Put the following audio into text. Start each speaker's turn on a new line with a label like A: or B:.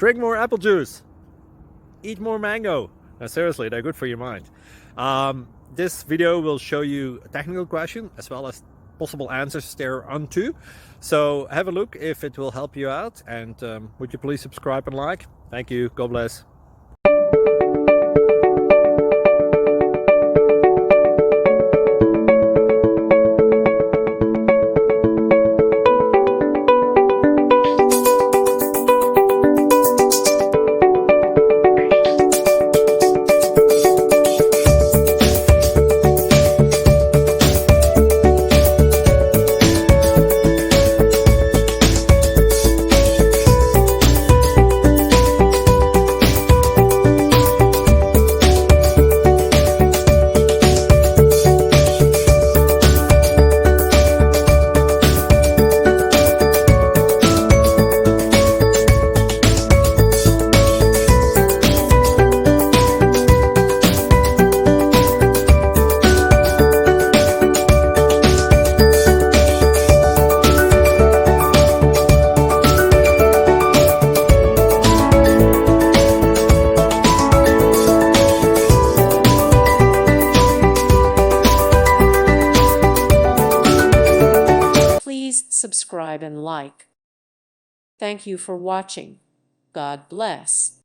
A: Drink more apple juice. Eat more mango. Now, seriously, they're good for your mind. This video will show you a technical question as well as possible answers thereunto. So have a look if it will help you out, and would you please subscribe and like? Thank you. God bless.
B: Please subscribe and like. Thank you for watching. God bless.